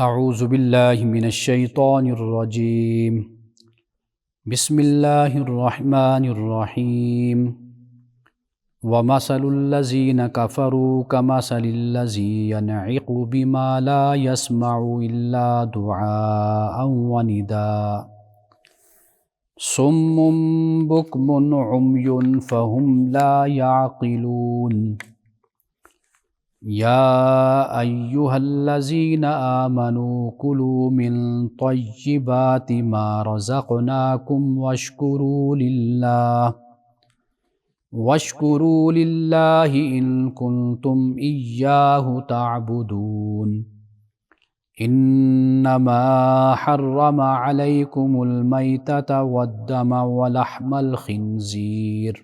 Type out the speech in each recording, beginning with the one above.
اعوذ باللہ من الشیطان الرجیم بسم اللہ الرحمن الرحیم ومثل الذین کفروا کمثل الذی ینعق بما لا یسمع الا دعاء ونداء صم بکم عمی فہم لا یعقلون یا ایہا الذین آمنوا کلوا من طیبات ما رزقناکم واشکروا للہ ان کنتم ایاہ تعبدون انما حرم علیکم المیتۃ والدم ولحم الخنزیر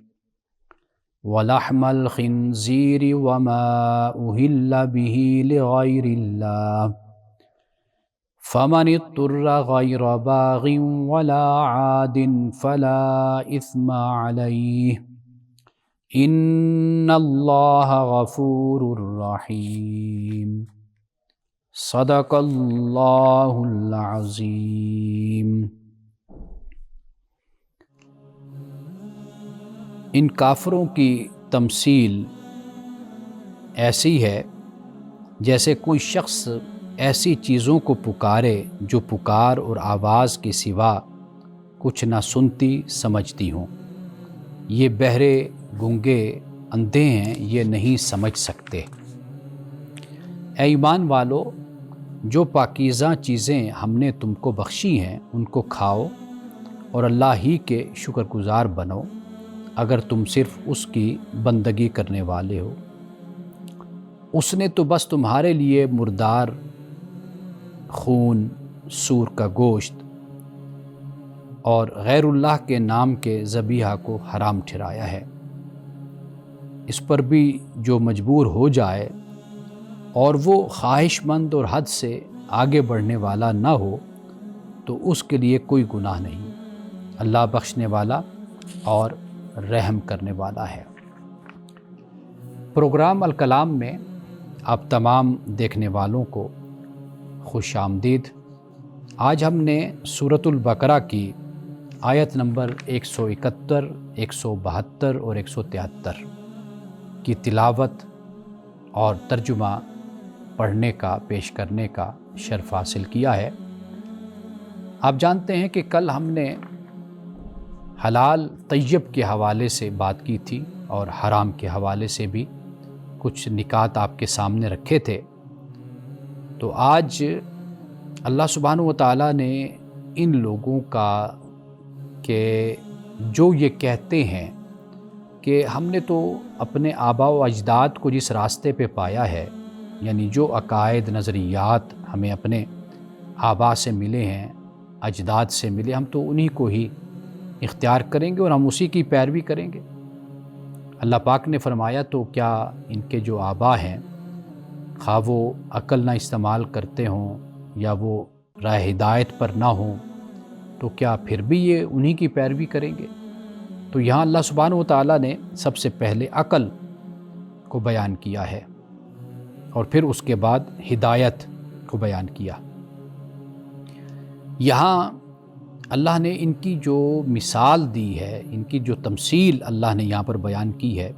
وما أهل به لغیر اللہ فمن اضطر غیر باغ ولا عاد فلا اثم علیہ ان اللہ غفور رحیم صدق اللہ العظیم۔ ان کافروں کی تمثیل ایسی ہے جیسے کوئی شخص ایسی چیزوں کو پکارے جو پکار اور آواز کے سوا کچھ نہ سنتی سمجھتی ہوں۔ یہ بہرے گونگے اندھے ہیں، یہ نہیں سمجھ سکتے۔ اے ایمان والو، جو پاکیزہ چیزیں ہم نے تم کو بخشی ہیں ان کو کھاؤ اور اللہ ہی کے شکر گزار بنو اگر تم صرف اس کی بندگی کرنے والے ہو۔ اس نے تو بس تمہارے لیے مردار خون، سور کا گوشت اور غیر اللہ کے نام کے ذبیحہ کو حرام ٹھہرایا ہے۔ اس پر بھی جو مجبور ہو جائے اور وہ خواہش مند اور حد سے آگے بڑھنے والا نہ ہو تو اس کے لیے کوئی گناہ نہیں۔ اللہ بخشنے والا اور رحم کرنے والا ہے۔ پروگرام الکلام میں آپ تمام دیکھنے والوں کو خوش آمدید۔ آج ہم نے سورۃ البقرہ کی آیت نمبر 171، 172 اور 173 کی تلاوت اور ترجمہ پڑھنے کا، پیش کرنے کا شرف حاصل کیا ہے۔ آپ جانتے ہیں کہ کل ہم نے حلال طیب کے حوالے سے بات کی تھی اور حرام کے حوالے سے بھی کچھ نکات آپ کے سامنے رکھے تھے۔ تو آج اللہ سبحانہ و تعالیٰ نے ان لوگوں کا کہ جو یہ کہتے ہیں کہ ہم نے تو اپنے آباء و اجداد کو جس راستے پہ پایا ہے، یعنی جو عقائد، نظریات ہمیں اپنے آباء سے ملے ہیں، اجداد سے ملے، ہم تو انہی کو ہی اختیار کریں گے اور ہم اسی کی پیروی کریں گے۔ اللہ پاک نے فرمایا تو کیا ان کے جو آباء ہیں، خواہ وہ عقل نہ استعمال کرتے ہوں یا وہ راہ ہدایت پر نہ ہوں، تو کیا پھر بھی یہ انہی کی پیروی کریں گے؟ تو یہاں اللہ سبحانہ و تعالیٰ نے سب سے پہلے عقل کو بیان کیا ہے اور پھر اس کے بعد ہدایت کو بیان کیا۔ یہاں اللہ نے ان کی جو مثال دی ہے، ان کی جو تمثیل اللہ نے یہاں پر بیان کی ہے،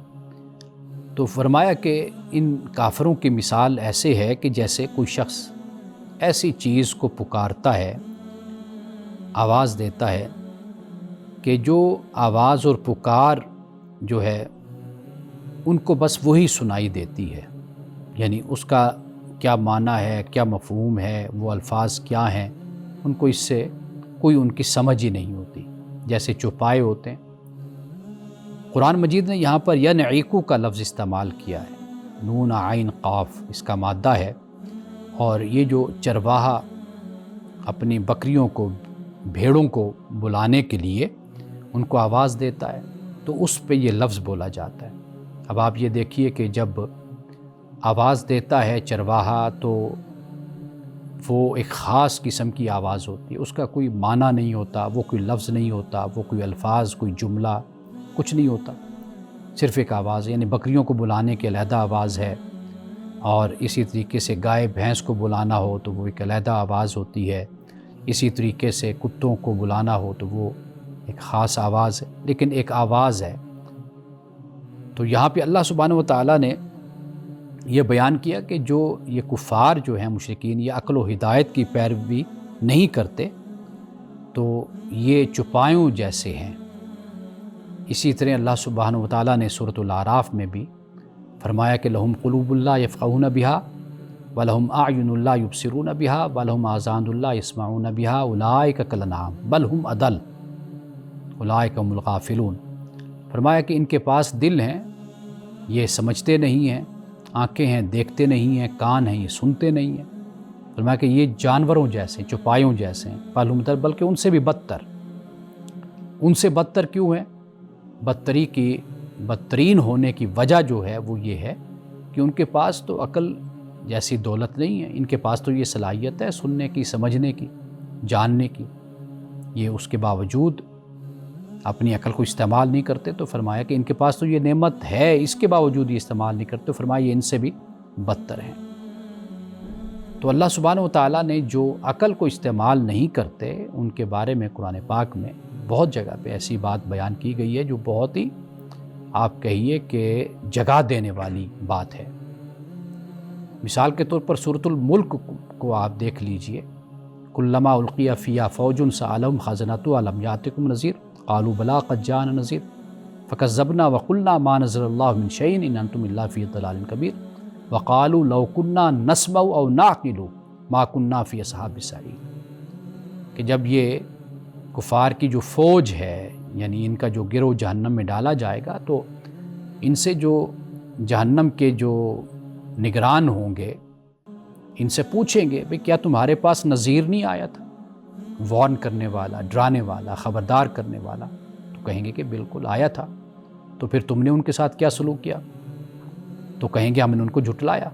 تو فرمایا کہ ان کافروں کی مثال ایسے ہے کہ جیسے کوئی شخص ایسی چیز کو پکارتا ہے، آواز دیتا ہے کہ جو آواز اور پکار جو ہے ان کو بس وہی سنائی دیتی ہے، یعنی اس کا کیا معنی ہے، کیا مفہوم ہے، وہ الفاظ کیا ہیں، ان کو اس سے کوئی ان کی سمجھ ہی نہیں ہوتی، جیسے چوپائے ہوتے ہیں۔ قرآن مجید نے یہاں پر ینعقو کا لفظ استعمال کیا ہے، نون عین قاف اس کا مادہ ہے، اور یہ جو چرواہا اپنی بکریوں کو، بھیڑوں کو بلانے کے لیے ان کو آواز دیتا ہے تو اس پہ یہ لفظ بولا جاتا ہے۔ اب آپ یہ دیکھیے کہ جب آواز دیتا ہے چرواہا تو وہ ایک خاص قسم کی آواز ہوتی ہے، اس کا کوئی معنی نہیں ہوتا، وہ کوئی لفظ نہیں ہوتا، وہ کوئی الفاظ، کوئی جملہ کچھ نہیں ہوتا، صرف ایک آواز، یعنی بکریوں کو بلانے کی علیحدہ آواز ہے اور اسی طریقے سے گائے بھینس کو بلانا ہو تو وہ ایک علیحدہ آواز ہوتی ہے، اسی طریقے سے کتوں کو بلانا ہو تو وہ ایک خاص آواز ہے، لیکن ایک آواز ہے۔ تو یہاں پہ اللہ سبحانہ و تعالیٰ نے یہ بیان کیا کہ جو یہ کفار جو ہیں مشرکین، یہ عقل و ہدایت کی پیروی نہیں کرتے تو یہ چوپایوں جیسے ہیں۔ اسی طرح اللہ سبحانہ و تعالیٰ نے سورۃ الاعراف میں بھی فرمایا کہ لہم قلوب لا یفقہون بہا ولہم اعین لا یبصرون بہا ولہم آذان لا یسمعون بہا اولئک کالانعام بل ہم اضل اولئک هم الغافلون۔ فرمایا کہ ان کے پاس دل ہیں، یہ سمجھتے نہیں ہیں، آنکھیں ہیں دیکھتے نہیں ہیں، کان ہیں یہ سنتے نہیں ہیں۔ فرمایا کہ یہ جانوروں جیسے، چوپایوں جیسے ہیں، بل ہم اضل، بلکہ ان سے بھی بدتر۔ ان سے بدتر کیوں ہیں؟ بدترین ہونے کی وجہ جو ہے وہ یہ ہے کہ ان کے پاس تو عقل جیسی دولت نہیں ہے، ان کے پاس تو یہ صلاحیت ہے سننے کی، سمجھنے کی، جاننے کی، یہ اس کے باوجود اپنی عقل کو استعمال نہیں کرتے۔ تو فرمایا کہ ان کے پاس تو یہ نعمت ہے، اس کے باوجود یہ استعمال نہیں کرتے، فرمایا یہ ان سے بھی بدتر ہیں۔ تو اللہ سبحانہ و تعالیٰ نے جو عقل کو استعمال نہیں کرتے ان کے بارے میں قرآن پاک میں بہت جگہ پہ ایسی بات بیان کی گئی ہے جو بہت ہی آپ کہیے کہ جگا دینے والی بات ہے۔ مثال کے طور پر سورۃ الملک کو آپ دیکھ لیجئے، کلما القی فیہا فوج سألہم خزنتہا الم یأتکم نذیر قالوا بلی قد جاءنا نذیر فکذبنا وقلنا ما نزل اللہ من شیء ان انتم الا فی ضلال کبیر وقالوا لو کنا نسمع او نعقل ما کنا فی اصحاب السعیر۔ کہ جب یہ کفار کی جو فوج ہے، یعنی ان کا جو گروہ جہنم میں ڈالا جائے گا، تو ان سے جو جہنم کے جو نگران ہوں گے ان سے پوچھیں گے بھئی کیا تمہارے پاس نذیر نہیں آیا تھا، وارن کرنے والا، ڈرانے والا، خبردار کرنے والا؟ تو کہیں گے کہ بالکل آیا تھا۔ تو پھر تم نے ان کے ساتھ کیا سلوک کیا؟ تو کہیں گے ہم نے ان کو جھٹلایا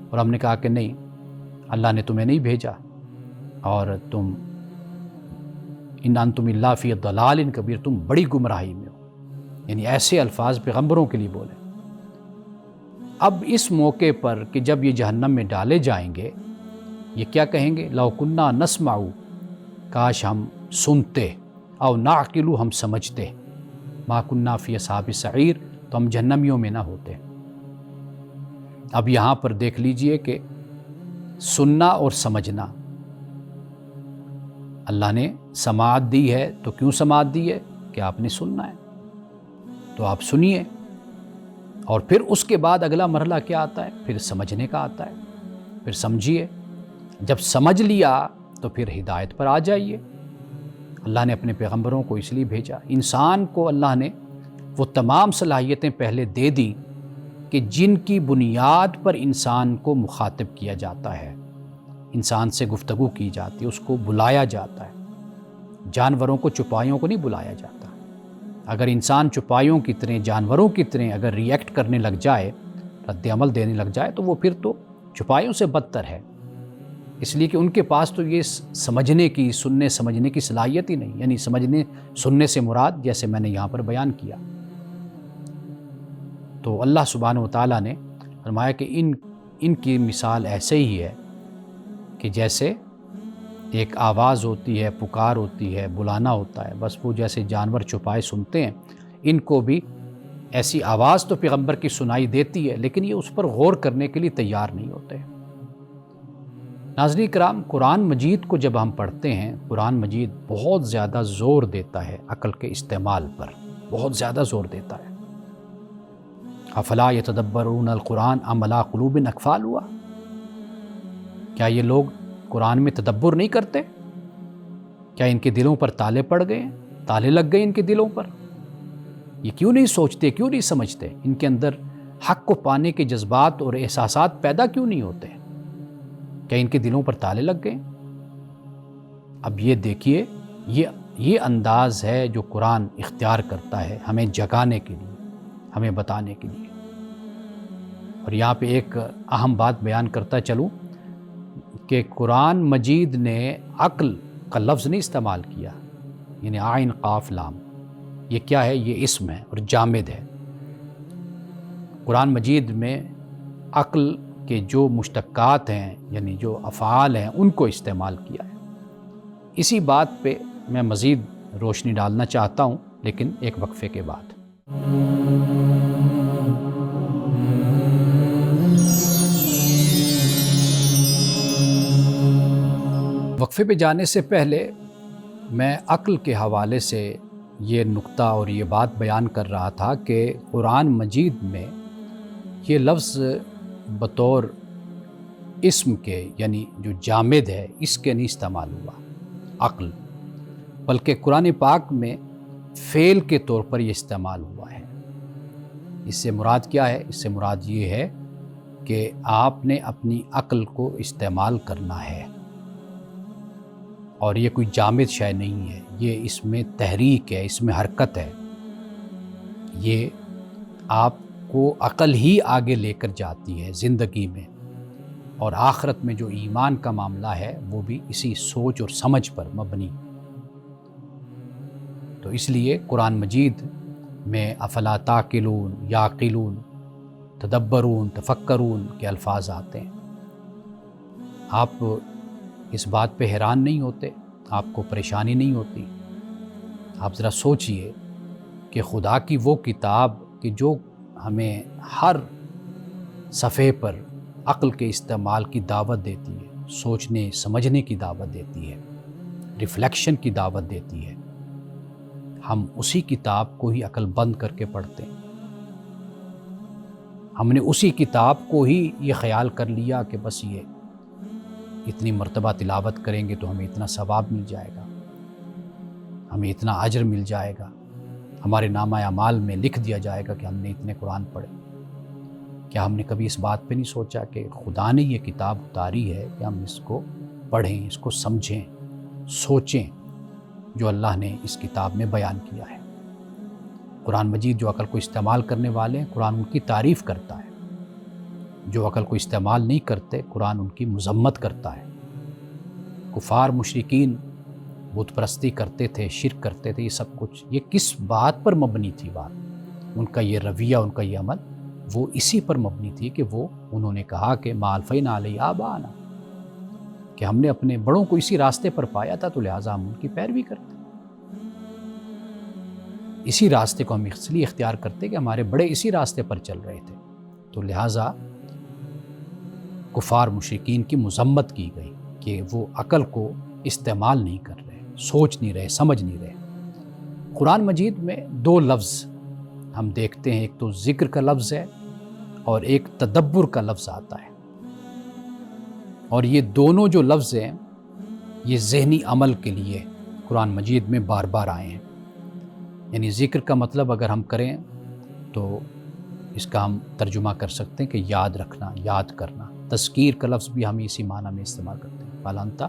اور ہم نے کہا کہ نہیں، اللہ نے تمہیں نہیں بھیجا اور تم ان انتم الا فی ضلال کبیر، تم بڑی گمراہی میں ہو۔ یعنی ایسے الفاظ پیغمبروں کے لیے بولے۔ اب اس موقع پر کہ جب یہ جہنم میں ڈالے جائیں گے، یہ کیا کہیں گے؟ لو کنا نسمع، کاش ہم سنتے، او نعقل، ہم سمجھتے، ما کنا فی اصحاب السعیر، تو ہم جہنمیوں میں نہ ہوتے۔ اب یہاں پر دیکھ لیجئے کہ سننا اور سمجھنا، اللہ نے سماعت دی ہے تو کیوں سماعت دی ہے؟ کہ آپ نے سننا ہے، تو آپ سنیے، اور پھر اس کے بعد اگلا مرحلہ کیا آتا ہے؟ پھر سمجھنے کا آتا ہے، پھر سمجھیے۔ جب سمجھ لیا تو پھر ہدایت پر آ جائیے۔ اللہ نے اپنے پیغمبروں کو اس لیے بھیجا۔ انسان کو اللہ نے وہ تمام صلاحیتیں پہلے دے دیں کہ جن کی بنیاد پر انسان کو مخاطب کیا جاتا ہے، انسان سے گفتگو کی جاتی ہے، اس کو بلایا جاتا ہے۔ جانوروں کو، چوپایوں کو نہیں بلایا جاتا۔ اگر انسان چوپایوں کی طرح، جانوروں کی طرح اگر ری ایکٹ کرنے لگ جائے، رد عمل دینے لگ جائے، تو وہ پھر تو چوپایوں سے بدتر ہے، اس لیے کہ ان کے پاس تو یہ سمجھنے کی، سننے سمجھنے کی صلاحیت ہی نہیں۔ یعنی سمجھنے سننے سے مراد جیسے میں نے یہاں پر بیان کیا۔ تو اللہ سبحانہ و تعالیٰ نے فرمایا کہ ان کی مثال ایسے ہی ہے کہ جیسے ایک آواز ہوتی ہے، پکار ہوتی ہے، بلانا ہوتا ہے، بس وہ جیسے جانور چوپائے سنتے ہیں، ان کو بھی ایسی آواز تو پیغمبر کی سنائی دیتی ہے، لیکن یہ اس پر غور کرنے کے لیے تیار نہیں ہوتے۔ ناظرین کرام، قرآن مجید کو جب ہم پڑھتے ہیں، قرآن مجید بہت زیادہ زور دیتا ہے عقل کے استعمال پر، بہت زیادہ زور دیتا ہے۔ افلا یتدبرون القرآن ام علی قلوب اقفالها، کیا یہ لوگ قرآن میں تدبر نہیں کرتے؟ کیا ان کے دلوں پر تالے پڑ گئے ہیں، تالے لگ گئے ان کے دلوں پر؟ یہ کیوں نہیں سوچتے، کیوں نہیں سمجھتے؟ ان کے اندر حق کو پانے کے جذبات اور احساسات پیدا کیوں نہیں ہوتے؟ کیا ان کے دلوں پر تالے لگ گئے؟ اب یہ دیکھیے، یہ انداز ہے جو قرآن اختیار کرتا ہے ہمیں جگانے کے لیے، ہمیں بتانے کے لیے۔ اور یہاں پہ ایک اہم بات بیان کرتا چلوں کہ قرآن مجید نے عقل کا لفظ نہیں استعمال کیا، یعنی عین قاف لام، یہ کیا ہے؟ یہ اسم ہے اور جامد ہے۔ قرآن مجید میں عقل کہ جو مشتقات ہیں یعنی جو افعال ہیں ان کو استعمال کیا ہے۔ اسی بات پہ میں مزید روشنی ڈالنا چاہتا ہوں، لیکن ایک وقفے کے بعد۔ وقفے پہ جانے سے پہلے میں عقل کے حوالے سے یہ نقطہ اور یہ بات بیان کر رہا تھا کہ قرآن مجید میں یہ لفظ بطور اسم کے یعنی جو جامد ہے اس کے نہیں استعمال ہوا عقل، بلکہ قرآن پاک میں فعل کے طور پر یہ استعمال ہوا ہے۔ اس سے مراد کیا ہے؟ اس سے مراد یہ ہے کہ آپ نے اپنی عقل کو استعمال کرنا ہے، اور یہ کوئی جامد شے نہیں ہے، یہ اس میں تحریک ہے، اس میں حرکت ہے۔ یہ آپ کو عقل ہی آگے لے کر جاتی ہے زندگی میں، اور آخرت میں جو ایمان کا معاملہ ہے وہ بھی اسی سوچ اور سمجھ پر مبنی۔ تو اس لیے قرآن مجید میں افلا تعقلون، یعقلون، تدبرون، تفکرون کے الفاظ آتے ہیں۔ آپ اس بات پہ حیران نہیں ہوتے؟ آپ کو پریشانی نہیں ہوتی؟ آپ ذرا سوچئے کہ خدا کی وہ کتاب کہ جو ہمیں ہر صفحے پر عقل کے استعمال کی دعوت دیتی ہے، سوچنے سمجھنے کی دعوت دیتی ہے، ریفلیکشن کی دعوت دیتی ہے، ہم اسی کتاب کو ہی عقل بند کر کے پڑھتے ہیں۔ ہم نے اسی کتاب کو ہی یہ خیال کر لیا کہ بس یہ اتنی مرتبہ تلاوت کریں گے تو ہمیں اتنا ثواب مل جائے گا، ہمیں اتنا اجر مل جائے گا، ہمارے نامہ اعمال میں لکھ دیا جائے گا کہ ہم نے اتنے قرآن پڑھے۔ کیا ہم نے کبھی اس بات پہ نہیں سوچا کہ خدا نے یہ کتاب اتاری ہے کہ ہم اس کو پڑھیں، اس کو سمجھیں، سوچیں جو اللہ نے اس کتاب میں بیان کیا ہے؟ قرآن مجید جو عقل کو استعمال کرنے والے ہیں قرآن ان کی تعریف کرتا ہے، جو عقل کو استعمال نہیں کرتے قرآن ان کی مذمت کرتا ہے۔ کفار مشرکین بت پرستی کرتے تھے، شرک کرتے تھے، یہ سب کچھ یہ کس بات پر مبنی تھی؟ بات ان کا یہ رویہ، ان کا یہ عمل وہ اسی پر مبنی تھی کہ وہ انہوں نے کہا کہ ما الفینا علیہ آباءنا، کہ ہم نے اپنے بڑوں کو اسی راستے پر پایا تھا تو لہٰذا ہم ان کی پیروی کرتے، اسی راستے کو ہم اس لیے اختیار کرتے کہ ہمارے بڑے اسی راستے پر چل رہے تھے، تو لہٰذا کفار مشرکین کی مذمت کی گئی کہ وہ عقل کو استعمال نہیں کر رہے، سوچ نہیں رہے، سمجھ نہیں رہے۔ قرآن مجید میں دو لفظ ہم دیکھتے ہیں، ایک تو ذکر کا لفظ ہے اور ایک تدبر کا لفظ آتا ہے، اور یہ دونوں جو لفظ ہیں یہ ذہنی عمل کے لیے قرآن مجید میں بار بار آئے ہیں۔ یعنی ذکر کا مطلب اگر ہم کریں تو اس کا ہم ترجمہ کر سکتے ہیں کہ یاد رکھنا، یاد کرنا۔ تذکیر کا لفظ بھی ہم اسی معنی میں استعمال کرتے ہیں۔ فالانتا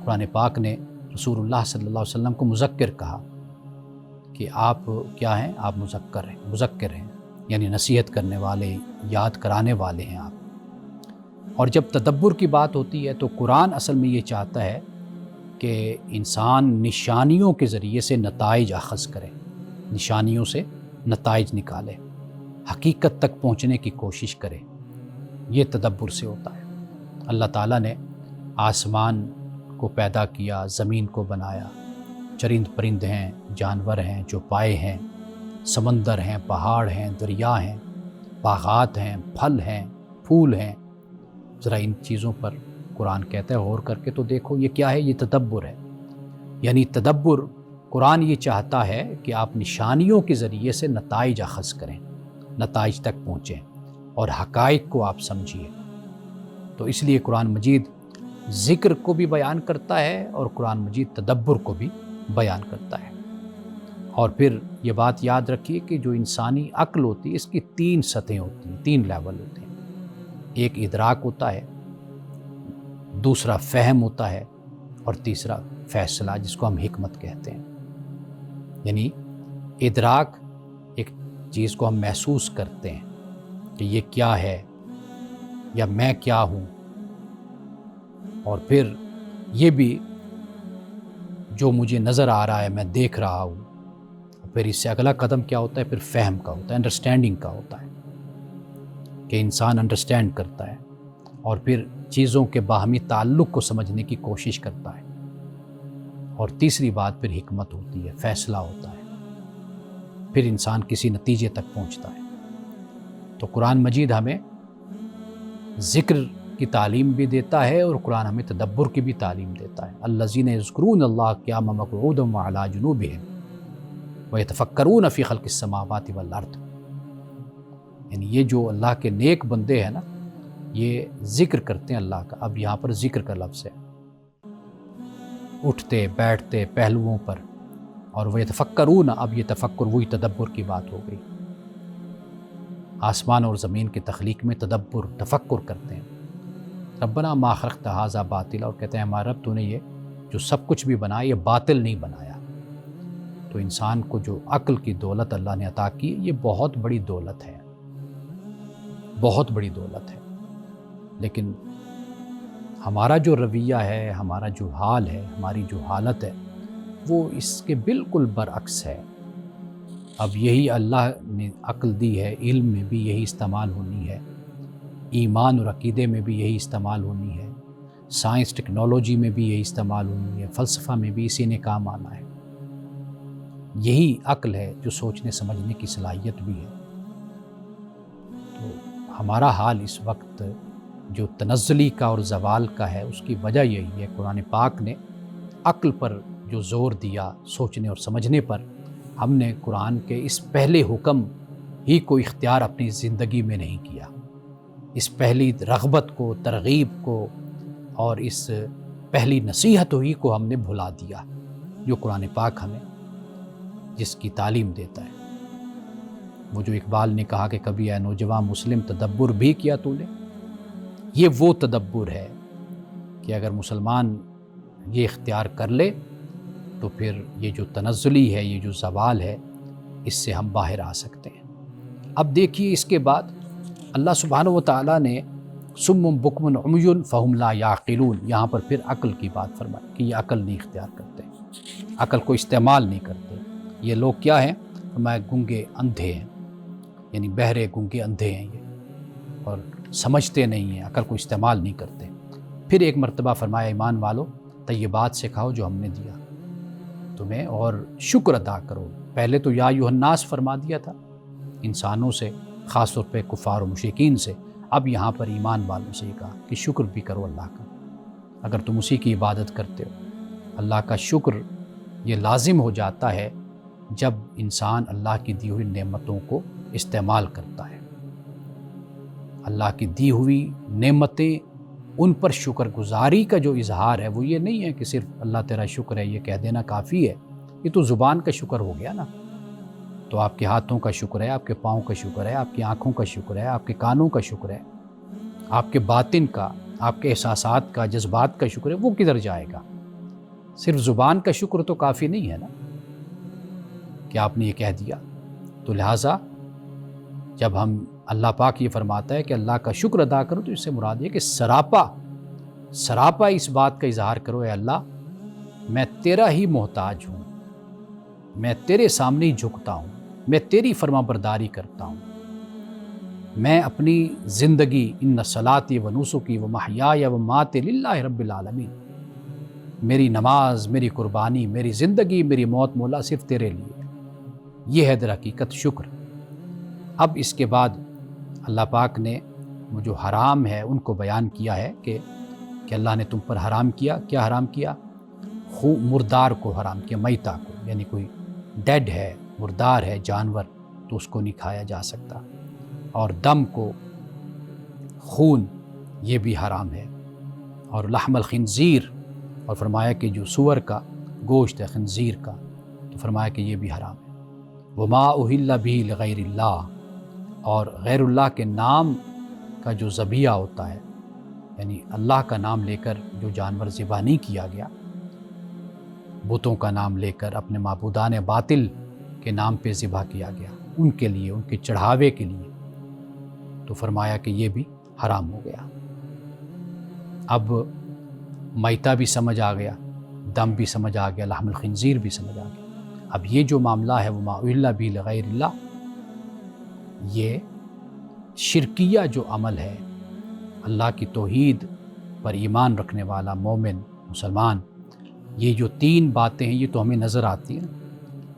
قرآن پاک نے رسول اللہ صلی اللہ علیہ وسلم کو مذکر کہا کہ آپ کیا ہیں؟ آپ مذکر ہیں، یعنی نصیحت کرنے والے، یاد کرانے والے ہیں آپ۔ اور جب تدبر کی بات ہوتی ہے تو قرآن اصل میں یہ چاہتا ہے کہ انسان نشانیوں کے ذریعے سے نتائج اخذ کرے، نشانیوں سے نتائج نکالے، حقیقت تک پہنچنے کی کوشش کرے۔ یہ تدبر سے ہوتا ہے۔ اللہ تعالیٰ نے آسمان کو پیدا کیا، زمین کو بنایا، چرند پرند ہیں، جانور ہیں جو پائے ہیں، سمندر ہیں، پہاڑ ہیں، دریا ہیں، باغات ہیں، پھل ہیں، پھول ہیں۔ ذرا ان چیزوں پر قرآن کہتا ہے غور کر کے تو دیکھو یہ کیا ہے؟ یہ تدبر ہے۔ یعنی تدبر قرآن یہ چاہتا ہے کہ آپ نشانیوں کے ذریعے سے نتائج اخذ کریں، نتائج تک پہنچیں اور حقائق کو آپ سمجھیے۔ تو اس لیے قرآن مجید ذکر کو بھی بیان کرتا ہے اور قرآن مجید تدبر کو بھی بیان کرتا ہے۔ اور پھر یہ بات یاد رکھیے کہ جو انسانی عقل ہوتی ہے اس کی 3 سطحیں ہوتی ہیں، 3 لیول ہوتے ہیں۔ ایک ادراک ہوتا ہے، دوسرا فہم ہوتا ہے، اور تیسرا فیصلہ جس کو ہم حکمت کہتے ہیں۔ یعنی ادراک ایک چیز کو ہم محسوس کرتے ہیں کہ یہ کیا ہے یا میں کیا ہوں، اور پھر یہ بھی جو مجھے نظر آ رہا ہے میں دیکھ رہا ہوں۔ پھر اس سے اگلا قدم کیا ہوتا ہے؟ پھر فہم کا ہوتا ہے، انڈرسٹینڈنگ کا ہوتا ہے کہ انسان انڈرسٹینڈ کرتا ہے، اور پھر چیزوں کے باہمی تعلق کو سمجھنے کی کوشش کرتا ہے، اور تیسری بات پھر حکمت ہوتی ہے، فیصلہ ہوتا ہے، پھر انسان کسی نتیجے تک پہنچتا ہے۔ تو قرآن مجید ہمیں ذکر کی تعلیم بھی دیتا ہے اور قرآن ہمیں تدبر کی بھی تعلیم دیتا ہے۔ الذین یذکرون اللہ قیاما وقعودا وعلی جنوبہم ویتفکرون فی خلق السماوات والارض، یعنی یہ جو اللہ کے نیک بندے ہیں نا، یہ ذکر کرتے ہیں اللہ کا۔ اب یہاں پر ذکر کا لفظ ہے، اٹھتے بیٹھتے پہلوؤں پر، اور ویتفکرون، اب یہ تفکر وہی تدبر کی بات ہو گئی۔ آسمان اور زمین کی تخلیق میں تدبر، تفکر کرتے ہیں۔ ربنا ما خلقت ھذا باطلا، اور کہتے ہیں ہمارا رب تو نے یہ جو سب کچھ بھی بنایا یہ باطل نہیں بنایا۔ تو انسان کو جو عقل کی دولت اللہ نے عطا کی، یہ بہت بڑی دولت ہے، بہت بڑی دولت ہے۔ لیکن ہمارا جو رویہ ہے، ہمارا جو حال ہے، ہماری جو حالت ہے، وہ اس کے بالکل برعکس ہے۔ اب یہی اللہ نے عقل دی ہے، علم میں بھی یہی استعمال ہونی ہے، ایمان اور عقیدے میں بھی یہی استعمال ہونی ہے، سائنس ٹیکنالوجی میں بھی یہی استعمال ہونی ہے، فلسفہ میں بھی اسی نے کام آنا ہے۔ یہی عقل ہے جو سوچنے سمجھنے کی صلاحیت بھی ہے۔ تو ہمارا حال اس وقت جو تنزلی کا اور زوال کا ہے، اس کی وجہ یہی ہے، قرآن پاک نے عقل پر جو زور دیا، سوچنے اور سمجھنے پر، ہم نے قرآن کے اس پہلے حکم ہی کو اختیار اپنی زندگی میں نہیں کیا، اس پہلی رغبت کو، ترغیب کو، اور اس پہلی نصیحت ہی کو ہم نے بھلا دیا، جو قرآن پاک ہمیں جس کی تعلیم دیتا ہے۔ وہ جو اقبال نے کہا کہ کبھی اے نوجوان مسلم تدبر بھی کیا تو نے، یہ وہ تدبر ہے کہ اگر مسلمان یہ اختیار کر لے تو پھر یہ جو تنزلی ہے، یہ جو زوال ہے، اس سے ہم باہر آ سکتے ہیں۔ اب دیکھیے اس کے بعد اللہ سبحانہ و تعالیٰ نے صم بکم عمی فہم لا یعقلون، یہاں پر پھر عقل کی بات فرمائی کہ یہ عقل نہیں اختیار کرتے، عقل کو استعمال نہیں کرتے۔ یہ لوگ کیا ہیں؟ فرمایا گنگے اندھے ہیں، یعنی بہرے گنگے اندھے ہیں یہ، اور سمجھتے نہیں ہیں، عقل کو استعمال نہیں کرتے۔ پھر ایک مرتبہ فرمایا ایمان والو طیبات سے کھاؤ جو ہم نے دیا تمہیں، اور شکر ادا کرو۔ پہلے تو یا ایھا الناس فرما دیا تھا انسانوں سے، خاص طور پہ کفار و مشرکین سے، اب یہاں پر ایمان والوں سے کہا کہ شکر بھی کرو اللہ کا، اگر تم اسی کی عبادت کرتے ہو۔ اللہ کا شکر یہ لازم ہو جاتا ہے جب انسان اللہ کی دی ہوئی نعمتوں کو استعمال کرتا ہے۔ اللہ کی دی ہوئی نعمتیں، ان پر شکر گزاری کا جو اظہار ہے، وہ یہ نہیں ہے کہ صرف اللہ تیرا شکر ہے یہ کہہ دینا کافی ہے، یہ تو زبان کا شکر ہو گیا نا۔ تو آپ کے ہاتھوں کا شکر ہے، آپ کے پاؤں کا شکر ہے، آپ کی آنکھوں کا شکر ہے، آپ کے کانوں کا شکر ہے، آپ کے باطن کا، آپ کے احساسات کا، جذبات کا شکر ہے، وہ کدھر جائے گا؟ صرف زبان کا شکر تو کافی نہیں ہے نا کہ آپ نے یہ کہہ دیا۔ تو لہٰذا جب ہم اللہ پاک یہ فرماتا ہے کہ اللہ کا شکر ادا کرو، تو اس سے مراد یہ کہ سراپا اس بات کا اظہار کرو، اے اللہ میں تیرا ہی محتاج ہوں، میں تیرے سامنے ہی جھکتا ہوں، میں تیری فرما برداری کرتا ہوں، میں اپنی زندگی ان صلاتی و نسکی و محیای و مماتی للہ رب العالمین، میری نماز، میری قربانی، میری زندگی، میری موت مولا صرف تیرے لیے، یہ ہے در حقیقت شکر۔ اب اس کے بعد اللہ پاک نے وہ جو حرام ہے ان کو بیان کیا ہے کہ اللہ نے تم پر حرام کیا، کیا حرام کیا؟ مردار کو حرام کیا، میتہ کو، یعنی کوئی ڈیڈ ہے، مردار ہے جانور، تو اس کو نہیں کھایا جا سکتا، اور دم کو، خون، یہ بھی حرام ہے، اور لحم الخنزیر، اور فرمایا کہ جو سور کا گوشت ہے خنزیر کا، تو فرمایا کہ یہ بھی حرام ہے۔ وما اہل بہ لغیر اللہ، اور غیر اللہ کے نام کا جو ذبیحہ ہوتا ہے، یعنی اللہ کا نام لے کر جو جانور ذبح نہیں کیا گیا، بتوں کا نام لے کر اپنے معبودان باطل کے نام پہ ذبح کیا گیا، ان کے لیے، ان کے چڑھاوے کے لیے، تو فرمایا کہ یہ بھی حرام ہو گیا۔ اب میتہ بھی سمجھ آ گیا، دم بھی سمجھ آ گیا، لحم الخنزیر بھی سمجھ آ گیا۔ اب یہ جو معاملہ ہے وہ ما اہل بہ لغیر اللہ، یہ شرکیہ جو عمل ہے اللہ کی توحید پر ایمان رکھنے والا مومن مسلمان، یہ جو 3 باتیں ہیں یہ تو ہمیں نظر آتی ہیں،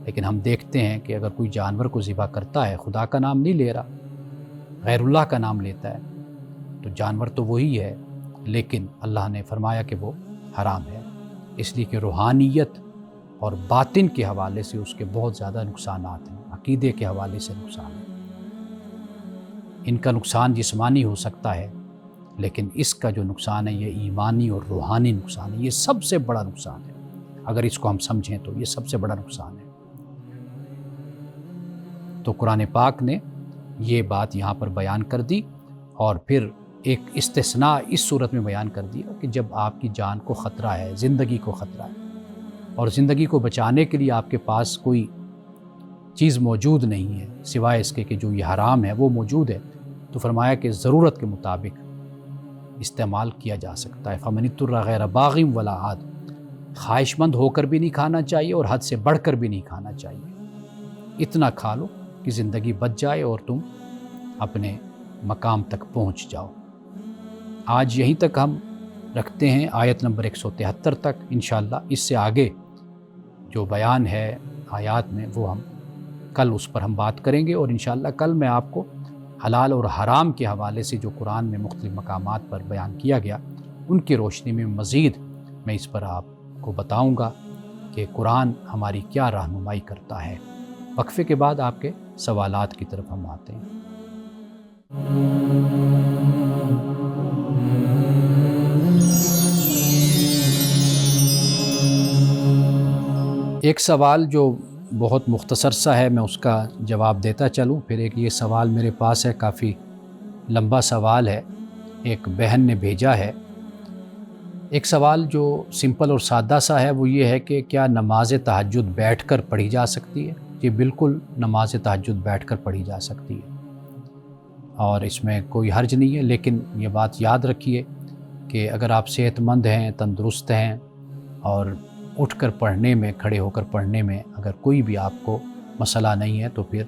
لیکن ہم دیکھتے ہیں کہ اگر کوئی جانور کو ذبح کرتا ہے، خدا کا نام نہیں لے رہا، غیر اللہ کا نام لیتا ہے، تو جانور تو وہی ہے، لیکن اللہ نے فرمایا کہ وہ حرام ہے، اس لیے کہ روحانیت اور باطن کے حوالے سے اس کے بہت زیادہ نقصانات ہیں، عقیدے کے حوالے سے نقصان ہے۔ ان کا نقصان جسمانی ہو سکتا ہے، لیکن اس کا جو نقصان ہے یہ ایمانی اور روحانی نقصان ہے، یہ سب سے بڑا نقصان ہے۔ اگر اس کو ہم سمجھیں تو یہ سب سے بڑا نقصان ہے۔ تو قرآن پاک نے یہ بات یہاں پر بیان کر دی، اور پھر ایک استثناء اس صورت میں بیان کر دیا کہ جب آپ کی جان کو خطرہ ہے، زندگی کو خطرہ ہے، اور زندگی کو بچانے کے لیے آپ کے پاس کوئی چیز موجود نہیں ہے سوائے اس کے کہ جو یہ حرام ہے وہ موجود ہے، تو فرمایا کہ ضرورت کے مطابق استعمال کیا جا سکتا ہے۔ فَمَنِ اضْطُرَّ غَيْرَ بَاغٍ وَلَا عَادٍ، خواہش مند ہو کر بھی نہیں کھانا چاہیے اور حد سے بڑھ کر بھی نہیں کھانا چاہیے، اتنا کھا لو کہ زندگی بچ جائے اور تم اپنے مقام تک پہنچ جاؤ۔ آج یہیں تک ہم رکھتے ہیں، آیت نمبر 173 تک۔ انشاءاللہ اس سے آگے جو بیان ہے آیات میں وہ ہم کل اس پر ہم بات کریں گے، اور انشاءاللہ کل میں آپ کو حلال اور حرام کے حوالے سے جو قرآن میں مختلف مقامات پر بیان کیا گیا ان کی روشنی میں مزید میں اس پر آپ کو بتاؤں گا کہ قرآن ہماری کیا رہنمائی کرتا ہے۔ وقفے کے بعد آپ کے سوالات کی طرف ہم آتے ہیں۔ ایک سوال جو بہت مختصر سا ہے، میں اس کا جواب دیتا چلوں، پھر ایک یہ سوال میرے پاس ہے، کافی لمبا سوال ہے، ایک بہن نے بھیجا ہے۔ ایک سوال جو سمپل اور سادہ سا ہے وہ یہ ہے کہ کیا نماز تہجد بیٹھ کر پڑھی جا سکتی ہے؟ جی بالکل، نماز تہجد بیٹھ کر پڑھی جا سکتی ہے اور اس میں کوئی حرج نہیں ہے، لیکن یہ بات یاد رکھیے کہ اگر آپ صحت مند ہیں، تندرست ہیں، اور اٹھ کر پڑھنے میں، کھڑے ہو کر پڑھنے میں اگر کوئی بھی آپ کو مسئلہ نہیں ہے تو پھر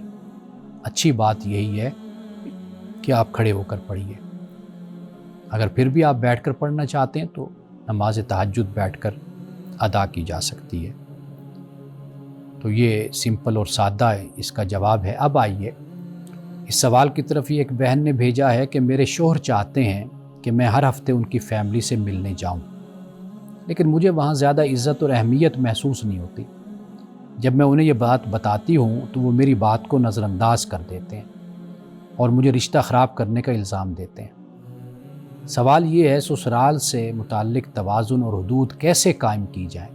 اچھی بات یہی ہے کہ آپ کھڑے ہو کر پڑھیے۔ اگر پھر بھی آپ بیٹھ کر پڑھنا چاہتے ہیں تو نماز تہجد بیٹھ کر ادا کی جا سکتی ہے۔ تو یہ سمپل اور سادہ اس کا جواب ہے۔ اب آئیے اس سوال کی طرف۔ یہ ایک بہن نے بھیجا ہے کہ میرے شوہر چاہتے ہیں کہ میں ہر ہفتے ان کی فیملی سے ملنے جاؤں، لیکن مجھے وہاں زیادہ عزت اور اہمیت محسوس نہیں ہوتی۔ جب میں انہیں یہ بات بتاتی ہوں تو وہ میری بات کو نظر انداز کر دیتے ہیں اور مجھے رشتہ خراب کرنے کا الزام دیتے ہیں۔ سوال یہ ہے، سسرال سے متعلق توازن اور حدود کیسے قائم کی جائیں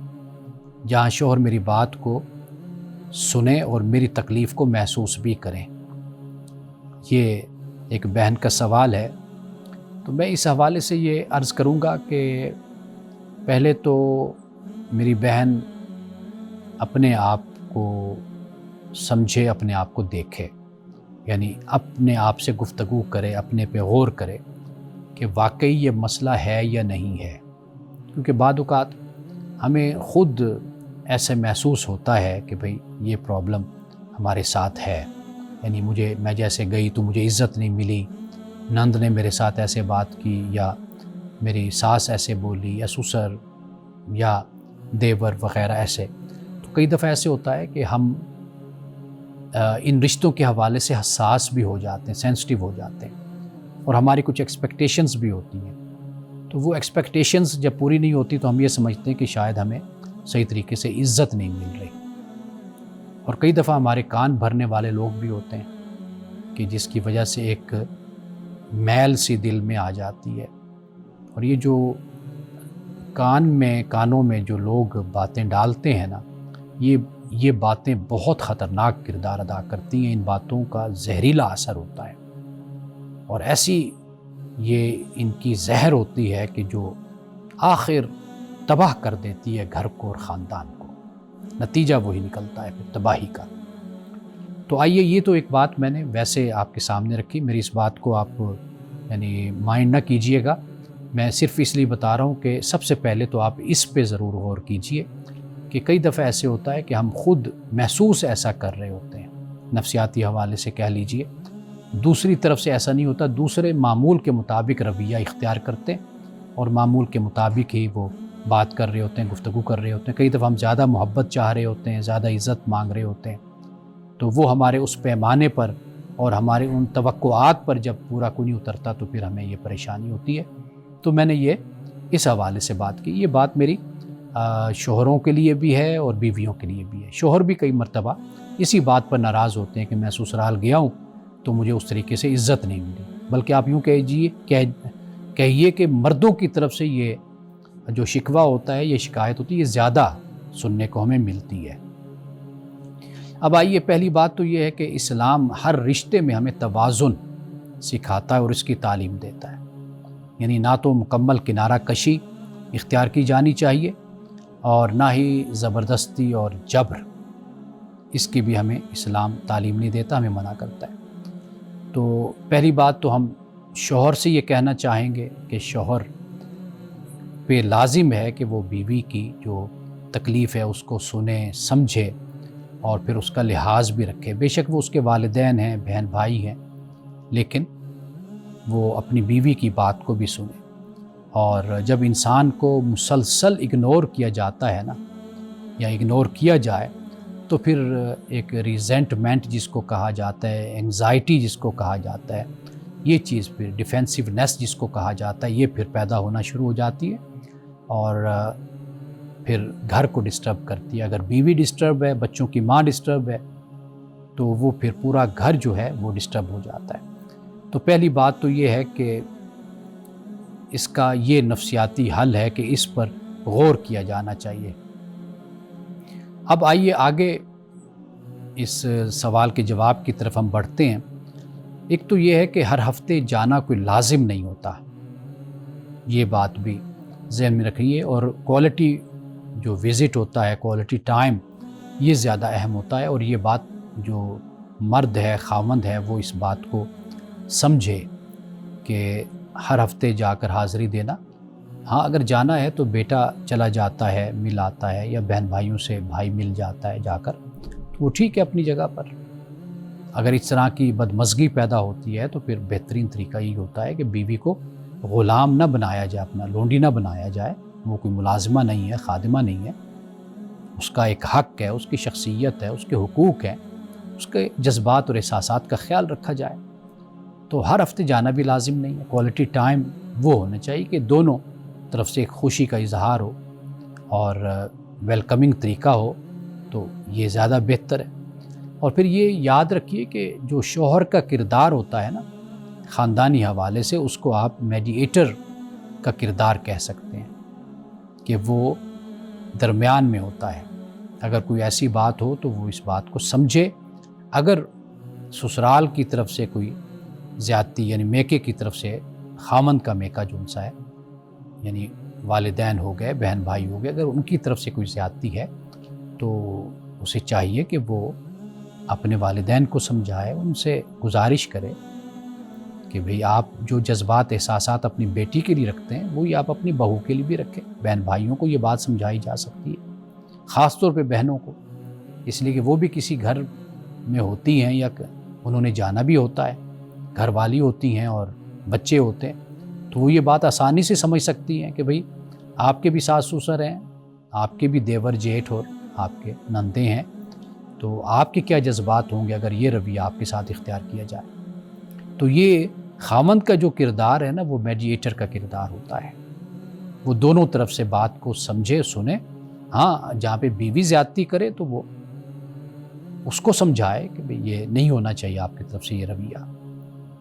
جہاں شوہر میری بات کو سنیں اور میری تکلیف کو محسوس بھی کریں؟ یہ ایک بہن کا سوال ہے۔ تو میں اس حوالے سے یہ عرض کروں گا کہ پہلے تو میری بہن اپنے آپ کو سمجھے، اپنے آپ کو دیکھے، یعنی اپنے آپ سے گفتگو کرے، اپنے پہ غور کرے کہ واقعی یہ مسئلہ ہے یا نہیں ہے، کیونکہ بعض اوقات ہمیں خود ایسے محسوس ہوتا ہے کہ بھئی یہ پرابلم ہمارے ساتھ ہے، یعنی میں جیسے گئی تو مجھے عزت نہیں ملی، نند نے میرے ساتھ ایسے بات کی، یا میری ساس ایسے بولی، یا سسر یا دیور وغیرہ ایسے۔ تو کئی دفعہ ایسے ہوتا ہے کہ ہم ان رشتوں کے حوالے سے حساس بھی ہو جاتے ہیں، سینسٹیو ہو جاتے ہیں، اور ہماری کچھ ایکسپیکٹیشنز بھی ہوتی ہیں۔ تو وہ ایکسپیکٹیشنز جب پوری نہیں ہوتی تو ہم یہ سمجھتے ہیں کہ شاید ہمیں صحیح طریقے سے عزت نہیں مل رہی، اور کئی دفعہ ہمارے کان بھرنے والے لوگ بھی ہوتے ہیں کہ جس کی وجہ سے ایک میل سی دل میں آ جاتی ہے۔ اور یہ جو کانوں میں جو لوگ باتیں ڈالتے ہیں نا، یہ باتیں بہت خطرناک کردار ادا کرتی ہیں، ان باتوں کا زہریلا اثر ہوتا ہے، اور ایسی یہ ان کی زہر ہوتی ہے کہ جو آخر تباہ کر دیتی ہے گھر کو اور خاندان کو، نتیجہ وہی نکلتا ہے پھر تباہی کا۔ تو آئیے، یہ تو ایک بات میں نے ویسے آپ کے سامنے رکھی، میری اس بات کو آپ یعنی مائنڈ نہ کیجئے گا، میں صرف اس لیے بتا رہا ہوں کہ سب سے پہلے تو آپ اس پہ ضرور غور کیجئے کہ کئی دفعہ ایسے ہوتا ہے کہ ہم خود محسوس ایسا کر رہے ہوتے ہیں، نفسیاتی حوالے سے کہہ لیجئے دوسری طرف سے ایسا نہیں ہوتا، دوسرے معمول کے مطابق رویہ اختیار کرتے ہیں اور معمول کے مطابق ہی وہ بات کر رہے ہوتے ہیں، گفتگو کر رہے ہوتے ہیں۔ کئی دفعہ ہم زیادہ محبت چاہ رہے ہوتے ہیں، زیادہ عزت مانگ رہے ہوتے ہیں، تو وہ ہمارے اس پیمانے پر اور ہمارے ان توقعات پر جب پورا کوئی نہیں اترتا تو پھر ہمیں یہ پریشانی ہوتی ہے۔ تو میں نے یہ اس حوالے سے بات کی۔ یہ بات میری شوہروں کے لیے بھی ہے اور بیویوں کے لیے بھی ہے۔ شوہر بھی کئی مرتبہ اسی بات پر ناراض ہوتے ہیں کہ میں سسرال گیا ہوں تو مجھے اس طریقے سے عزت نہیں ملی، بلکہ آپ یوں کہیے کہ مردوں کی طرف سے یہ جو شکوہ ہوتا ہے، یہ شکایت ہوتی ہے، یہ زیادہ سننے کو ہمیں ملتی ہے۔ اب آئیے، پہلی بات تو یہ ہے کہ اسلام ہر رشتے میں ہمیں توازن سکھاتا ہے اور اس کی تعلیم دیتا ہے، یعنی نہ تو مکمل کنارہ کشی اختیار کی جانی چاہیے اور نہ ہی زبردستی اور جبر، اس کی بھی ہمیں اسلام تعلیم نہیں دیتا، ہمیں منع کرتا ہے۔ تو پہلی بات تو ہم شوہر سے یہ کہنا چاہیں گے کہ شوہر پہ لازم ہے کہ وہ بیوی کی جو تکلیف ہے اس کو سنے، سمجھے اور پھر اس کا لحاظ بھی رکھے۔ بے شک وہ اس کے والدین ہیں، بہن بھائی ہیں، لیکن وہ اپنی بیوی کی بات کو بھی سنے۔ اور جب انسان کو مسلسل اگنور کیا جاتا ہے نا، یا اگنور کیا جائے، تو پھر ایک ریزنٹمنٹ جس کو کہا جاتا ہے، انگزائٹی جس کو کہا جاتا ہے، یہ چیز پھر ڈیفینسونیس جس کو کہا جاتا ہے، یہ پھر پیدا ہونا شروع ہو جاتی ہے اور پھر گھر کو ڈسٹرب کرتی ہے۔ اگر بیوی ڈسٹرب ہے، بچوں کی ماں ڈسٹرب ہے، تو وہ پھر پورا گھر جو ہے وہ ڈسٹرب ہو جاتا ہے۔ تو پہلی بات تو یہ ہے کہ اس کا یہ نفسیاتی حل ہے کہ اس پر غور کیا جانا چاہیے۔ اب آئیے آگے اس سوال کے جواب کی طرف ہم بڑھتے ہیں۔ ایک تو یہ ہے کہ ہر ہفتے جانا کوئی لازم نہیں ہوتا، یہ بات بھی ذہن میں رکھیے، اور کوالٹی جو وزٹ ہوتا ہے، کوالٹی ٹائم، یہ زیادہ اہم ہوتا ہے۔ اور یہ بات جو مرد ہے، خاوند ہے، وہ اس بات کو سمجھے کہ ہر ہفتے جا کر حاضری دینا، ہاں اگر جانا ہے تو بیٹا چلا جاتا ہے، مل آتا ہے، یا بہن بھائیوں سے بھائی مل جاتا ہے جا کر، تو وہ ٹھیک ہے اپنی جگہ پر۔ اگر اس طرح کی بدمزگی پیدا ہوتی ہے تو پھر بہترین طریقہ یہ ہوتا ہے کہ بیوی کو غلام نہ بنایا جائے، اپنا لونڈی نہ بنایا جائے۔ وہ کوئی ملازمہ نہیں ہے، خادمہ نہیں ہے، اس کا ایک حق ہے، اس کی شخصیت ہے، اس کے حقوق ہیں، اس کے جذبات اور احساسات کا خیال رکھا جائے۔ تو ہر ہفتے جانا بھی لازم نہیں ہے۔ کوالٹی ٹائم وہ ہونا چاہیے کہ دونوں طرف سے ایک خوشی کا اظہار ہو اور ویلکمنگ طریقہ ہو، تو یہ زیادہ بہتر ہے۔ اور پھر یہ یاد رکھیے کہ جو شوہر کا کردار ہوتا ہے نا خاندانی حوالے سے، اس کو آپ میڈیٹر کا کردار کہہ سکتے ہیں، کہ وہ درمیان میں ہوتا ہے۔ اگر کوئی ایسی بات ہو تو وہ اس بات کو سمجھے۔ اگر سسرال کی طرف سے کوئی زیادتی، یعنی میکے کی طرف سے، خامند کا میکا جو ان سا ہے، یعنی والدین ہو گئے، بہن بھائی ہو گئے، اگر ان کی طرف سے کوئی زیادتی ہے تو اسے چاہیے کہ وہ اپنے والدین کو سمجھائے، ان سے گزارش کرے کہ بھئی آپ جو جذبات، احساسات اپنی بیٹی کے لیے رکھتے ہیں وہی آپ اپنی بہو کے لیے بھی رکھیں۔ بہن بھائیوں کو یہ بات سمجھائی جا سکتی ہے، خاص طور پہ بہنوں کو، اس لیے کہ وہ بھی کسی گھر میں ہوتی ہیں یا انہوں نے جانا بھی ہوتا ہے، گھر والی ہوتی ہیں اور بچے ہوتے ہیں، تو وہ یہ بات آسانی سے سمجھ سکتی ہیں کہ بھئی آپ کے بھی ساس سسر ہیں، آپ کے بھی دیور جیٹھ اور آپ کے نندے ہیں، تو آپ کے کیا جذبات ہوں گے اگر یہ رویہ آپ کے ساتھ اختیار کیا جائے۔ تو یہ خاوند کا جو کردار ہے نا، وہ میڈیٹر کا کردار ہوتا ہے، وہ دونوں طرف سے بات کو سمجھے، سنے۔ ہاں جہاں پہ بیوی زیادتی کرے تو وہ اس کو سمجھائے کہ بھئی یہ نہیں ہونا چاہیے آپ کی طرف سے یہ رویہ۔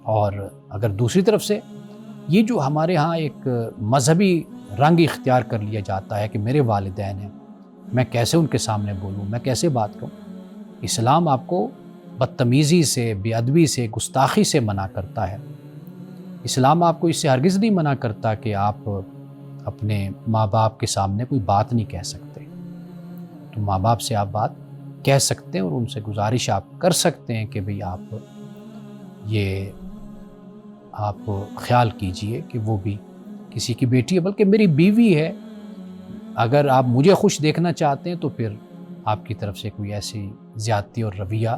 اور اگر دوسری طرف سے یہ جو ہمارے ہاں ایک مذہبی رنگ اختیار کر لیا جاتا ہے کہ میرے والدین ہیں، میں کیسے ان کے سامنے بولوں، میں کیسے بات کروں، اسلام آپ کو بدتمیزی سے، بے ادبی سے، گستاخی سے منع کرتا ہے۔ اسلام آپ کو اس سے ہرگز نہیں منع کرتا کہ آپ اپنے ماں باپ کے سامنے کوئی بات نہیں کہہ سکتے۔ تو ماں باپ سے آپ بات کہہ سکتے ہیں اور ان سے گزارش آپ کر سکتے ہیں کہ بھئی آپ خیال کیجئے کہ وہ بھی کسی کی بیٹی ہے، بلکہ میری بیوی ہے، اگر آپ مجھے خوش دیکھنا چاہتے ہیں تو پھر آپ کی طرف سے کوئی ایسی زیادتی اور رویہ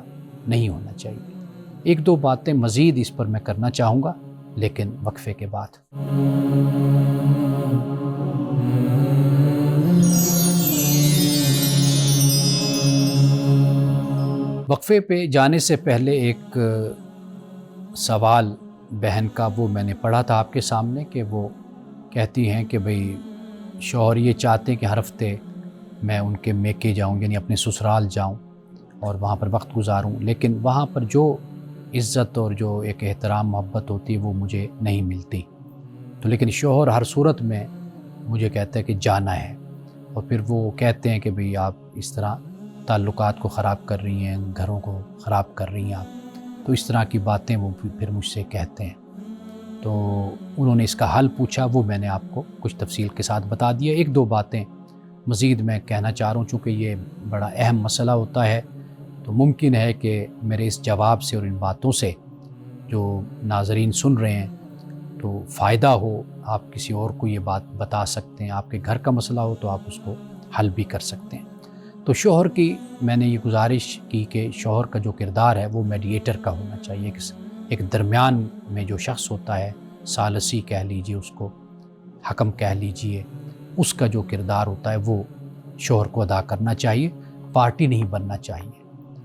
نہیں ہونا چاہیے۔ ایک دو باتیں مزید اس پر میں کرنا چاہوں گا لیکن وقفے کے بعد۔ وقفے پہ جانے سے پہلے ایک سوال بہن کا وہ میں نے پڑھا تھا آپ کے سامنے، کہ وہ کہتی ہیں کہ بھئی شوہر یہ چاہتے کہ ہر ہفتے میں ان کے میکے جاؤں، یعنی اپنے سسرال جاؤں اور وہاں پر وقت گزاروں، لیکن وہاں پر جو عزت اور جو ایک احترام محبت ہوتی ہے وہ مجھے نہیں ملتی۔ تو لیکن شوہر ہر صورت میں مجھے کہتا ہے کہ جانا ہے، اور پھر وہ کہتے ہیں کہ بھئی آپ اس طرح تعلقات کو خراب کر رہی ہیں، گھروں کو خراب کر رہی ہیں آپ، تو اس طرح کی باتیں وہ پھر مجھ سے کہتے ہیں۔ تو انہوں نے اس کا حل پوچھا، وہ میں نے آپ کو کچھ تفصیل کے ساتھ بتا دیا۔ ایک دو باتیں مزید میں کہنا چاہ رہا ہوں، چونکہ یہ بڑا اہم مسئلہ ہوتا ہے، تو ممکن ہے کہ میرے اس جواب سے اور ان باتوں سے جو ناظرین سن رہے ہیں تو فائدہ ہو، آپ کسی اور کو یہ بات بتا سکتے ہیں، آپ کے گھر کا مسئلہ ہو تو آپ اس کو حل بھی کر سکتے ہیں۔ تو شوہر کی میں نے یہ گزارش کی کہ شوہر کا جو کردار ہے وہ میڈیٹر کا ہونا چاہیے، ایک درمیان میں جو شخص ہوتا ہے، ثالثی کہہ لیجئے اس کو، حکم کہہ لیجئے، اس کا جو کردار ہوتا ہے وہ شوہر کو ادا کرنا چاہیے، پارٹی نہیں بننا چاہیے،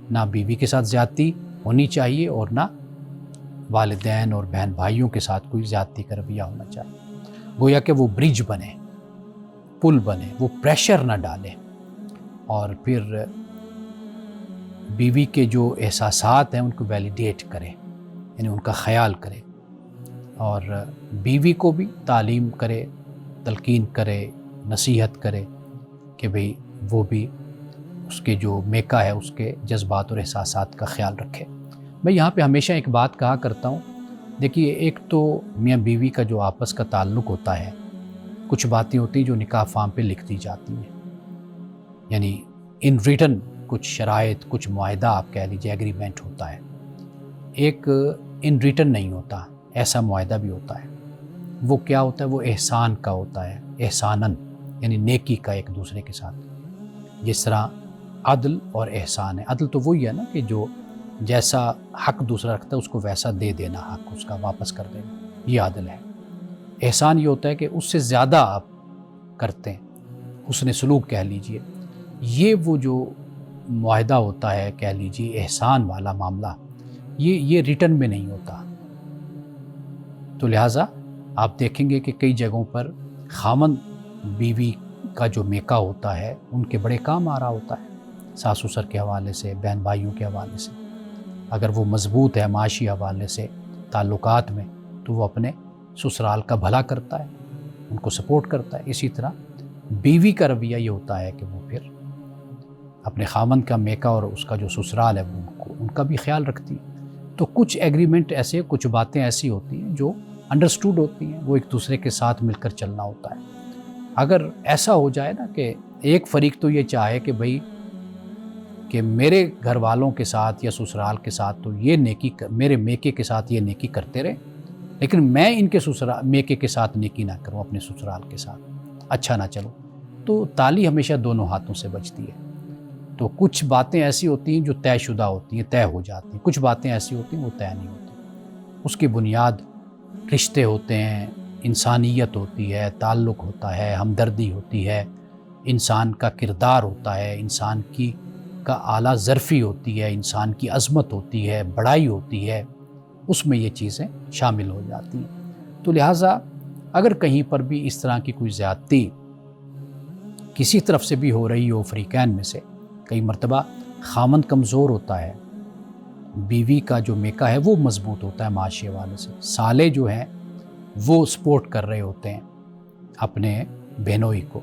نہ بیوی کے ساتھ زیادتی ہونی چاہیے اور نہ والدین اور بہن بھائیوں کے ساتھ کوئی زیادتی کا رویہ ہونا چاہیے۔ گویا کہ وہ برج بنے، پل بنے، وہ پریشر نہ ڈالے، اور پھر بیوی کے جو احساسات ہیں ان کو ویلیڈیٹ کرے، یعنی ان کا خیال کرے، اور بیوی کو بھی تعلیم کرے، تلقین کرے، نصیحت کرے کہ بھئی وہ بھی اس کے جو میکا ہے اس کے جذبات اور احساسات کا خیال رکھے۔ میں یہاں پہ ہمیشہ ایک بات کہا کرتا ہوں، دیکھیے ایک تو میاں بیوی کا جو آپس کا تعلق ہوتا ہے، کچھ باتیں ہوتی ہیں جو نکاح فارم پہ لکھ دی جاتی ہیں، یعنی ان ریٹن کچھ شرائط، کچھ معاہدہ آپ کہہ لیجیے، ایگریمنٹ ہوتا ہے۔ ایک ان ریٹن نہیں ہوتا، ایسا معاہدہ بھی ہوتا ہے، وہ کیا ہوتا ہے، وہ احسان کا ہوتا ہے، احساناً، یعنی نیکی کا ایک دوسرے کے ساتھ، جس طرح عدل اور احسان ہے۔ عدل تو وہی ہے نا کہ جو جیسا حق دوسرا رکھتا ہے اس کو ویسا دے دینا، حق اس کا واپس کر دینا، یہ عدل ہے۔ احسان یہ ہوتا ہے کہ اس سے زیادہ آپ کرتے ہیں، حسن سلوک کہہ لیجئے، یہ وہ جو معاہدہ ہوتا ہے کہہ لیجئے احسان والا معاملہ، یہ ریٹن میں نہیں ہوتا۔ تو لہٰذا آپ دیکھیں گے کہ کئی جگہوں پر خامن بیوی کا جو میکا ہوتا ہے ان کے بڑے کام آ رہا ہوتا ہے، ساس سسر کے حوالے سے، بہن بھائیوں کے حوالے سے، اگر وہ مضبوط ہے معاشی حوالے سے تعلقات میں تو وہ اپنے سسرال کا بھلا کرتا ہے، ان کو سپورٹ کرتا ہے۔ اسی طرح بیوی کا رویہ یہ ہوتا ہے کہ وہ پھر اپنے خامن کا میکا اور اس کا جو سسرال ہے وہ ان کا بھی خیال رکھتی ہے۔ تو کچھ ایگریمنٹ ایسے، کچھ باتیں ایسی ہوتی ہیں جو انڈرسٹوڈ ہوتی ہیں، وہ ایک دوسرے کے ساتھ مل کر چلنا ہوتا ہے۔ اگر ایسا ہو جائے نا کہ ایک فریق تو یہ چاہے کہ بھئی کہ میرے گھر والوں کے ساتھ یا سسرال کے ساتھ تو یہ نیکی، میرے میکے کے ساتھ یہ نیکی کرتے رہے، لیکن میں ان کے میکے کے ساتھ نیکی نہ کروں، اپنے سسرال کے ساتھ اچھا نہ چلوں، تو تالی ہمیشہ دونوں ہاتھوں سے بجتی ہے۔ تو کچھ باتیں ایسی ہوتی ہیں جو طے شدہ ہوتی ہیں، طے ہو جاتی ہیں، کچھ باتیں ایسی ہوتی ہیں وہ طے نہیں ہوتی۔ اس کی بنیاد رشتے ہوتے ہیں، انسانیت ہوتی ہے، تعلق ہوتا ہے، ہمدردی ہوتی ہے، انسان کا کردار ہوتا ہے، انسان کا اعلیٰ ظرفی ہوتی ہے، انسان کی عظمت ہوتی ہے، بڑائی ہوتی ہے، اس میں یہ چیزیں شامل ہو جاتی ہیں۔ تو لہٰذا اگر کہیں پر بھی اس طرح کی کوئی زیادتی کسی طرف سے بھی ہو رہی ہو، فریقین میں سے، کئی مرتبہ خامند کمزور ہوتا ہے، بیوی کا جو میکا ہے وہ مضبوط ہوتا ہے معاشی حوالے سے، سالے جو ہیں وہ سپورٹ کر رہے ہوتے ہیں اپنے بہنوئی کو،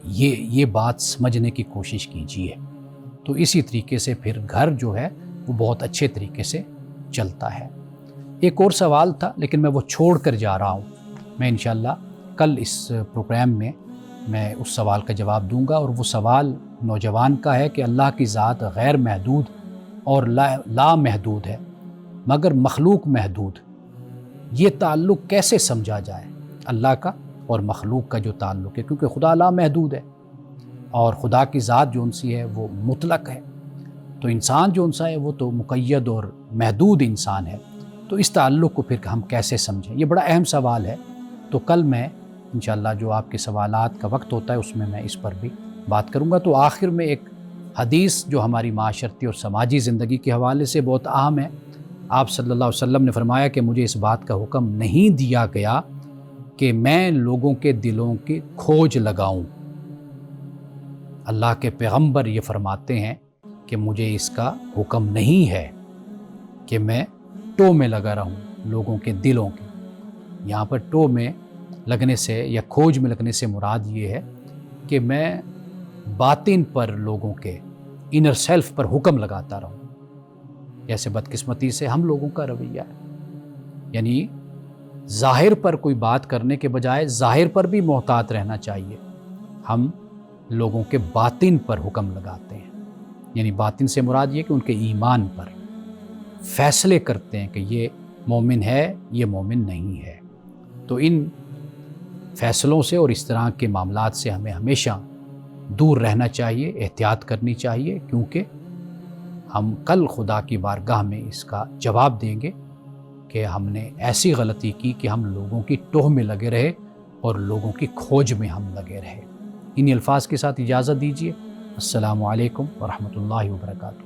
یہ بات سمجھنے کی کوشش کیجیے، تو اسی طریقے سے پھر گھر جو ہے وہ بہت اچھے طریقے سے چلتا ہے۔ ایک اور سوال تھا لیکن میں وہ چھوڑ کر جا رہا ہوں، میں انشاءاللہ کل اس پروگرام میں اس سوال کا جواب دوں گا، اور وہ سوال نوجوان کا ہے کہ اللہ کی ذات غیر محدود اور لا محدود ہے مگر مخلوق محدود، یہ تعلق کیسے سمجھا جائے اللہ کا اور مخلوق کا جو تعلق ہے، کیونکہ خدا لا محدود ہے اور خدا کی ذات جو ان سی ہے وہ مطلق ہے، تو انسان جو انسان ہے وہ تو مقید اور محدود انسان ہے، تو اس تعلق کو پھر ہم کیسے سمجھیں؟ یہ بڑا اہم سوال ہے۔ تو کل میں انشاءاللہ جو آپ کے سوالات کا وقت ہوتا ہے اس میں اس پر بھی بات کروں گا۔ تو آخر میں ایک حدیث جو ہماری معاشرتی اور سماجی زندگی کے حوالے سے بہت اہم ہے۔ آپ صلی اللہ علیہ وسلم نے فرمایا کہ مجھے اس بات کا حکم نہیں دیا گیا کہ میں لوگوں کے دلوں کی کھوج لگاؤں۔ اللہ کے پیغمبر یہ فرماتے ہیں کہ مجھے اس کا حکم نہیں ہے کہ میں ٹو میں لگا رہوں لوگوں کے دلوں کے۔ یہاں پر ٹو میں لگنے سے یا کھوج میں لگنے سے مراد یہ ہے کہ میں باطن پر لوگوں کے انر سیلف پر حکم لگاتا رہوں، جیسے بدقسمتی سے ہم لوگوں کا رویہ ہے۔ یعنی ظاہر پر کوئی بات کرنے کے بجائے ظاہر پر بھی محتاط رہنا چاہیے، ہم لوگوں کے باطن پر حکم لگاتے ہیں۔ یعنی باطن سے مراد یہ کہ ان کے ایمان پر فیصلے کرتے ہیں کہ یہ مومن ہے، یہ مومن نہیں ہے۔ تو ان فیصلوں سے اور اس طرح کے معاملات سے ہمیں ہمیشہ دور رہنا چاہیے، احتیاط کرنی چاہیے، کیونکہ ہم کل خدا کی بارگاہ میں اس کا جواب دیں گے کہ ہم نے ایسی غلطی کی کہ ہم لوگوں کی ٹوہ میں لگے رہے اور لوگوں کی کھوج میں ہم لگے رہے۔ انہی الفاظ کے ساتھ اجازت دیجیے۔ السلام علیکم ورحمۃ اللہ وبرکاتہ۔